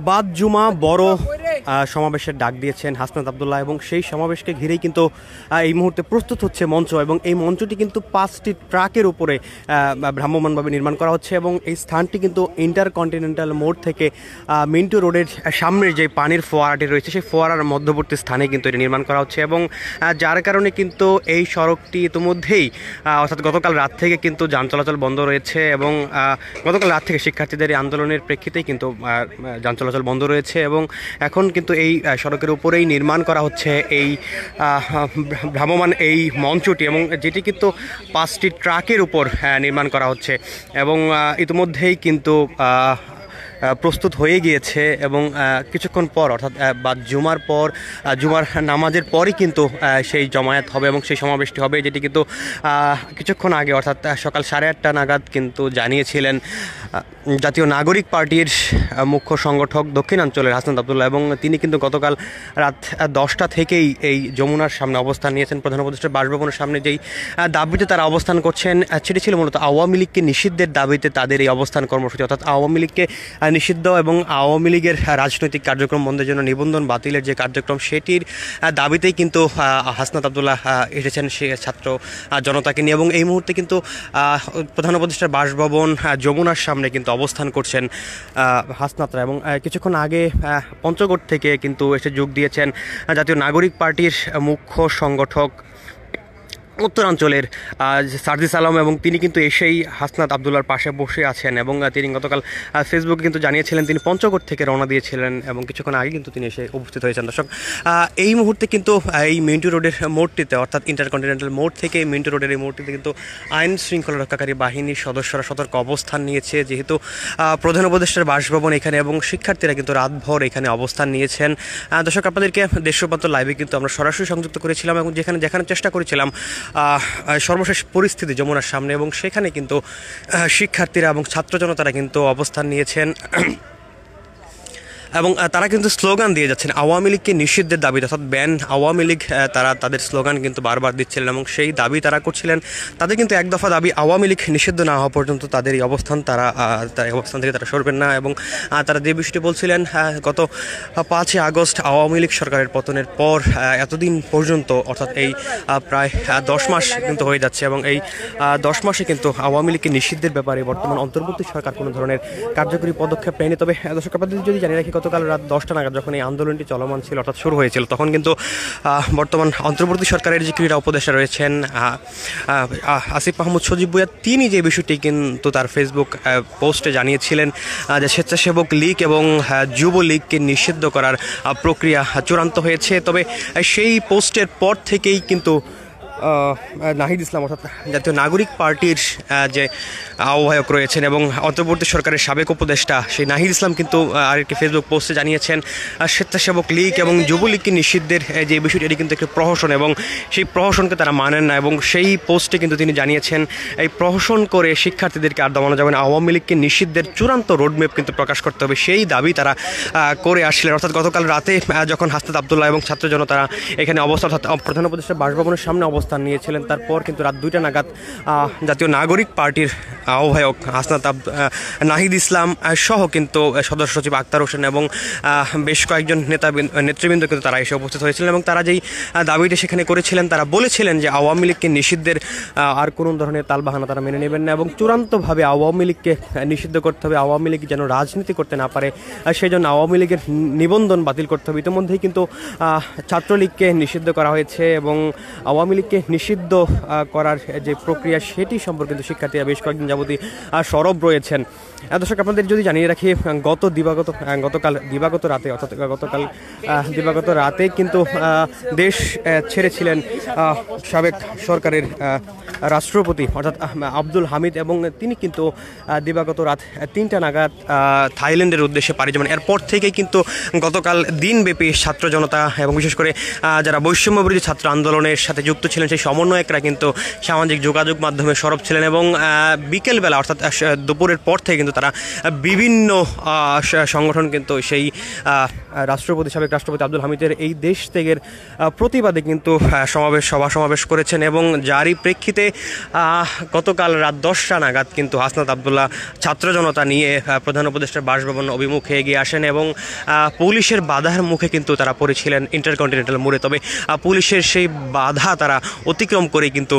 বাদ জুমা বড় সমাবেশের ডাক দিয়েছেন হাসনাত আব্দুল্লাহ এবং সেই সমাবেশকে ঘিরেই কিন্তু এই মুহূর্তে প্রস্তুত হচ্ছে মঞ্চ এবং এই মঞ্চটি কিন্তু 5টি ট্রাকের উপরে ভ্রাম্যমাণভাবে নির্মাণ করা হচ্ছে এবং এই স্থানটি কিন্তু ইন্টারকন্টিনেন্টাল মোড় থেকে মিন্টু রোডের সামনের যে পানির ফোয়ারাটি রয়েছে সেই ফোয়ারার মধ্যবর্তী স্থানে কিন্তু এটি নির্মাণ করা হচ্ছে এবং যার কারণে কিন্তু এই সড়কটি ইতিমধ্যেই অর্থাৎ গতকাল রাত থেকে কিন্তু যান চলাচল বন্ধ রয়েছে এবং গতকাল রাত থেকে শিক্ষার্থীদের এই আন্দোলনের প্রেক্ষিতেই কিন্তু যান চলাচল বন্ধ রয়েছে এবং এখন কিন্তু এই সড়কের উপরেই নির্মাণ করা হচ্ছে এই ভ্রাম্যমাণ এই মঞ্চটি এবং যেটি কিন্তু 5টি ট্রাকের উপর নির্মাণ করা হচ্ছে এবং ইতিমধ্যেই কিন্তু প্রস্তুত হয়ে গিয়েছে এবং কিছুক্ষণ পর অর্থাৎ বাদ জুমার পর জুমার নামাজের পরই কিন্তু সেই জমায়েত হবে এবং সেই সমাবেশটি হবে, যেটি কিন্তু কিছুক্ষণ আগে অর্থাৎ সকাল 8:30 নাগাদ কিন্তু জানিয়েছিলেন জাতীয় নাগরিক পার্টির মুখ্য সংগঠক দক্ষিণাঞ্চলের হাসনাত আব্দুল্লাহ এবং তিনি কিন্তু গতকাল রাত 10টা থেকেই এই যমুনার সামনে অবস্থান নিয়েছেন। প্রধান উপদেষ্টার বাসভবনের সামনে যেই দাবিতে তারা অবস্থান করছেন সেটি ছিল মূলত আওয়ামী লীগকে নিষিদ্ধের দাবিতে তাদের এই অবস্থান কর্মসূচি, অর্থাৎ আওয়ামী লীগকে নিষিদ্ধ এবং আওয়ামী লীগের রাজনৈতিক কার্যক্রম বন্ধের জন্য নিবন্ধন বাতিলের যে কার্যক্রম সেটির দাবিতেই কিন্তু হাসনাত আব্দুল্লাহ এসেছেন সে ছাত্র জনতাকে নিয়ে এবং এই মুহূর্তে কিন্তু প্রধান উপদেষ্টার বাসভবন যমুনার সামনে কিন্তু অবস্থান করছেন হাসনাতরা এবং কিছুক্ষণ আগে পঞ্চগড় থেকে কিন্তু এসে যোগ দিয়েছেন জাতীয় নাগরিক পার্টির মুখ্য সংগঠক উত্তরাঞ্চলের সার্জিস আলম এবং তিনি কিন্তু এসেই হাসনাত আব্দুল্লাহর পাশে বসে আছেন এবং তিনি গতকাল ফেসবুকে কিন্তু জানিয়েছিলেন তিনি পঞ্চগড় থেকে রওনা দিয়েছিলেন এবং কিছুক্ষণ আগে কিন্তু তিনি এসে উপস্থিত হয়েছেন। দর্শক, এই মুহূর্তে কিন্তু এই মিন্টু রোডের মোড়টিতে অর্থাৎ ইন্টারকন্টিনেন্টাল মোড় থেকে মিন্টু রোডের এই মোড়টিতে কিন্তু আইন শৃঙ্খলা রক্ষাকারী বাহিনীর সদস্যরা সতর্ক অবস্থান নিয়েছে, যেহেতু প্রধান উপদেষ্টার বাসভবন এখানে এবং শিক্ষার্থীরা কিন্তু রাতভর এখানে অবস্থান নিয়েছেন। দর্শক, আপনাদেরকে দেশপ্রান্ত লাইভে কিন্তু আমরা সরাসরি সংযুক্ত করেছিলাম এবং যেখানে চেষ্টা করেছিলাম সর্বশেষ পরিস্থিতি যমুনার সামনে এবং সেখানে কিন্তু শিক্ষার্থীরা এবং ছাত্র জনতারা কিন্তু অবস্থান নিয়েছেন এবং তারা কিন্তু স্লোগান দিয়ে যাচ্ছেন আওয়ামী লীগকে নিষিদ্ধের দাবিতে, অর্থাৎ ব্যান আওয়ামী লীগ, তারা তাদের স্লোগান কিন্তু বারবার দিচ্ছিলেন এবং সেই দাবি তারা করছিলেন। তাদের কিন্তু এক দফা দাবি আওয়ামী লীগ নিষিদ্ধ না হওয়া পর্যন্ত তাদের এই অবস্থান অবস্থান থেকে তারা সরবেন না এবং তারা যে বিষয়টি বলছিলেন গত 5 আগস্ট আওয়ামী লীগ সরকারের পতনের পর এতদিন পর্যন্ত অর্থাৎ এই প্রায় 10 মাস কিন্তু হয়ে যাচ্ছে এবং এই 10 মাসে কিন্তু আওয়ামী লীগকে নিষিদ্ধের ব্যাপারে বর্তমান অন্তর্বর্তী সরকার কোনো ধরনের কার্যকরী পদক্ষেপ নেয়নি। তবে দর্শক, আপনাদের যদি জানিয়ে রাখি গতকাল রাত 10টা নাগাদ যখন এই আন্দোলনটি চলমান ছিল অর্থাৎ শুরু হয়েছিল তখন কিন্তু বর্তমান অন্তর্বর্তী সরকারের যে ক্রীড়া উপদেষ্টা রয়েছেন আসিফ মাহমুদ সজীব ভুঁইয়া তিনি যে বিষয়টি কিন্তু তার ফেসবুক পোস্টে জানিয়েছিলেন যে স্বেচ্ছাসেবক লীগ এবং যুবলীগকে নিষিদ্ধ করার প্রক্রিয়া চূড়ান্ত হয়েছে। তবে সেই পোস্টের পর থেকেই কিন্তু নাহিদ ইসলাম অর্থাৎ জাতীয় নাগরিক পার্টির যে আহ্বায়ক রয়েছেন এবং অন্তর্বর্তী সরকারের সাবেক উপদেষ্টা সেই নাহিদ ইসলাম কিন্তু আরেকটি ফেসবুক পোস্টে জানিয়েছেন স্বেচ্ছাসেবক লীগ এবং যুবলীগকে নিষিদ্ধের যে বিষয়টি এটি কিন্তু একটি প্রহসন এবং সেই প্রহসনকে তারা মানেন না এবং সেই পোস্টে কিন্তু তিনি জানিয়েছেন এই প্রহসন করে শিক্ষার্থীদেরকে আর দমানো যাবে না, আওয়ামী লীগকে নিষিদ্ধের চূড়ান্ত রোডম্যাপ কিন্তু প্রকাশ করতে হবে, সেই দাবি তারা করে আসছিলেন। অর্থাৎ গতকাল রাতে যখন হাসনাত আব্দুল্লাহ এবং ছাত্র জনতারা এখানে অবস্থান অর্থাৎ প্রধান উপদেষ্টার বাসভবনের সামনে অবস্থান নিয়েছিলেন, তারপর কিন্তু রাত 2টা নাগাদ জাতীয় নাগরিক পার্টির আহ্বায়ক নাহিদ ইসলাম সহ কিন্তু সদস্য সচিব আক্তার হোসেন এবং বেশ কয়েকজন নেতৃবৃন্দ কিন্তু তারা এসে উপস্থিত হয়েছিলেন এবং তারা যেই দাবিটি সেখানে করেছিলেন তারা বলেছিলেন যে আওয়ামী লীগকে নিষিদ্ধের আর কোনো ধরনের তালবাহানা তারা মেনে নেবেন না এবং চূড়ান্তভাবে আওয়ামী লীগকে নিষিদ্ধ করতে হবে, আওয়ামী লীগ যেন রাজনীতি করতে না পারে সেই জন্য আওয়ামী লীগের নিবন্ধন বাতিল করতে হবে। ইতিমধ্যেই কিন্তু ছাত্রলীগকে নিষিদ্ধ করা হয়েছে এবং আওয়ামী লীগকে নিষিদ্ধ করার যে প্রক্রিয়া সেটি সম্পর্কে কিন্তু শিক্ষার্থীরা বেশ কয়েকদিন যাবতীয় সরব রয়েছেন। দর্শক, আপনাদের যদি জানিয়ে রাখি গতকাল দিবাগত রাতে অর্থাৎ দিবাগত রাতে কিন্তু দেশ ছেড়েছিলেন সাবেক সরকারের রাষ্ট্রপতি অর্থাৎ আব্দুল হামিদ এবং তিনি কিন্তু দিবাগত রাত 3টা নাগাদ থাইল্যান্ডের উদ্দেশ্যে পাড়ি জমান। এরপর থেকেই কিন্তু গতকাল দিনব্যাপী ছাত্র জনতা এবং বিশেষ করে যারা বৈষম্যবিরোধী ছাত্র আন্দোলনের সাথে যুক্ত ছিলেন ছিলেন সেই সমন্বয়করা কিন্তু সামাজিক যোগাযোগ মাধ্যমে সরব ছিলেন এবং বিকেলবেলা অর্থাৎ দুপুরের পর থেকে কিন্তু তারা বিভিন্ন সংগঠন কিন্তু সেই সাবেক রাষ্ট্রপতি আব্দুল হামিদের এই দেশ ত্যাগের প্রতিবাদে কিন্তু সভা সমাবেশ করেছেন এবং যারই প্রেক্ষিতে গতকাল রাত 10টা নাগাদ কিন্তু হাসনাত আবদুল্লাহ ছাত্র জনতা নিয়ে প্রধান উপদেষ্টার বাসভবন অভিমুখে এগিয়ে আসেন এবং পুলিশের বাধার মুখে কিন্তু তারা পড়েছিলেন ইন্টারকন্টিনেন্টাল মোড়ে। তবে পুলিশের সেই বাধা তারা অতিক্রম করে কিন্তু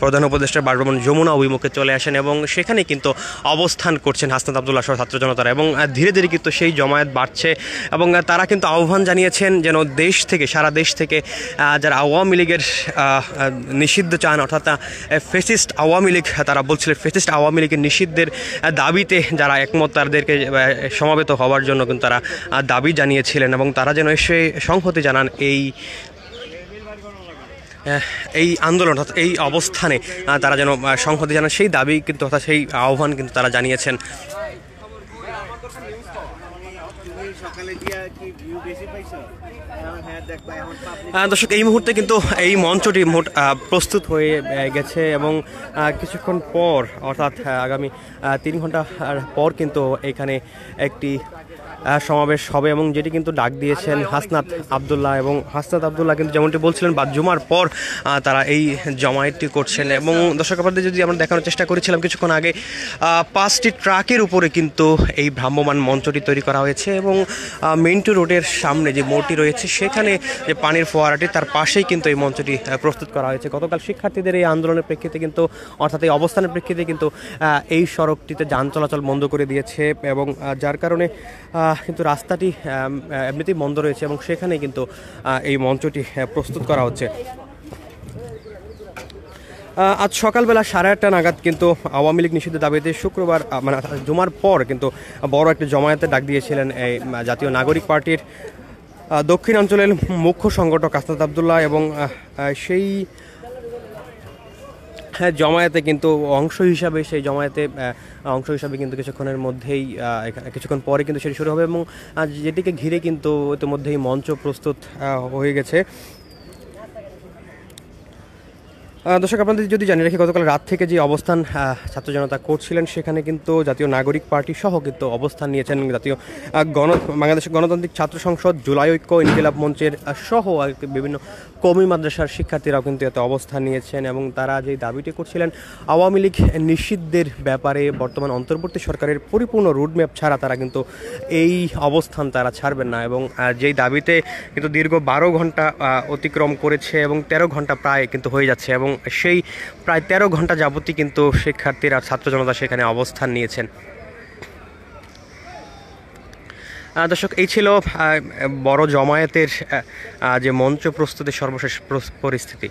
প্রধান উপদেষ্টার বাসভবন যমুনা অভিমুখে চলে আসেন এবং সেখানে কিন্তু অবস্থান করছেন হাসনাত আবদুল্লাহ সহ ছাত্র জনতারা এবং ধীরে ধীরে কিন্তু সেই জমায়েত বাড়ছে এবং তারা কিন্তু আহ্বান জানিয়েছেন যেন সারা দেশ থেকে যারা আওয়ামী লীগের নিষিদ্ধ চান অর্থাৎ ফ্যাসিস্ট আওয়ামী লীগ, তারা বলছিলেন ফ্যাসিস্ট আওয়ামী লীগের নিষিদ্ধের দাবিতে যারা একমত তাদেরকে সমাবেত হওয়ার জন্য কিন্তু তারা দাবি জানিয়েছিলেন এবং তারা যেন এসে সংহতি জানান এই আন্দোলন অর্থাৎ এই অবস্থানে তারা যেন সংহতি জানান সেই দাবি কিন্তু অর্থাৎ সেই আহ্বান কিন্তু তারা জানিয়েছেন। দর্শক, এই মুহূর্তে কিন্তু এই মঞ্চটি প্রস্তুত হয়ে গেছে এবং কিছুক্ষণ পর অর্থাৎ আগামী 3 ঘন্টা পর কিন্তু এখানে একটি সমাবেশ হবে এবং যেটি কিন্তু ডাক দিয়েছেন হাসনাত আবদুল্লাহ এবং হাসনাত আবদুল্লাহ কিন্তু যেমনটি বলছিলেন জুমার পর তারা এই জমায়েতটি করছেন এবং দর্শক আপনাদের যদি আমরা দেখানোর চেষ্টা করেছিলাম কিছুক্ষণ আগে 5টি ট্রাকের উপরে কিন্তু এই ভ্রাম্যমাণ মঞ্চটি তৈরি করা হয়েছে এবং মিন্টু রোডের সামনে যে মোড়টি রয়েছে সেখানে যে পানির ফোয়ারাটি তার পাশেই কিন্তু এই মঞ্চটি প্রস্তুত করা হয়েছে। গতকাল শিক্ষার্থীদের এই আন্দোলনের প্রেক্ষিতে কিন্তু অর্থাৎ এই অবস্থানের প্রেক্ষিতে কিন্তু এই সড়কটিতে যান চলাচল বন্ধ করে দিয়েছে এবং যার কারণে কিন্তু রাস্তাটি এমনিতেই বন্ধ রয়েছে এবং সেখানে কিন্তু এই মঞ্চটি প্রস্তুত করা হচ্ছে। আজ সকালবেলা 8:30 নাগাদ কিন্তু আওয়ামী লীগ নিষিদ্ধ দাবিতে শুক্রবার মানে জুমার পর কিন্তু বড় একটা জমায়েতের ডাক দিয়েছিলেন এই জাতীয় নাগরিক পার্টির দক্ষিণাঞ্চলের মুখ্য সংগঠক হাসনাত আবদুল্লাহ এবং সেই জমায়েতে কিন্তু সেই জমায়েতে অংশ হিসাবে কিন্তু কিছুক্ষণ পরে কিন্তু সেটি শুরু হবে এবং যেটিকে ঘিরে কিন্তু ইতিমধ্যেই মঞ্চ প্রস্তুত হয়ে গেছে। দর্শক আপনাদের যদি জানিয়ে রাখি গতকাল রাত থেকে যে অবস্থান ছাত্র জনতা করছিলেন সেখানে কিন্তু জাতীয় নাগরিক পার্টি সহ কিন্তু অবস্থান নিয়েছেন জাতীয় বাংলাদেশ গণতান্ত্রিক ছাত্র সংসদ, জুলাই ঐক্য, ইনকিলাব মঞ্চের সহ বিভিন্ন কওমি মাদ্রাসার শিক্ষার্থীরাও কিন্তু এতে অবস্থান নিয়েছেন এবং তারা যে দাবিটি করছিলেন আওয়ামী লীগ নিষিদ্ধের ব্যাপারে বর্তমান অন্তর্বর্তী সরকারের পরিপূর্ণ রুটম্যাপ ছাড়া তারা কিন্তু এই অবস্থান তারা ছাড়বেন না এবং যেই দাবিতে কিন্তু দীর্ঘ 12 ঘন্টা অতিক্রম করেছে এবং 13 ঘন্টা প্রায় কিন্তু হয়ে যাচ্ছে এবং সেই প্রায় 13 ঘন্টা যাবতই কিন্তু শিক্ষার্থীরা ছাত্র জনতা সেখানে অবস্থান নিয়েছেন। দর্শক, এই ছিল বড় জমায়েতের যে মঞ্চ প্রস্তুতির সর্বশেষ পরিস্থিতি।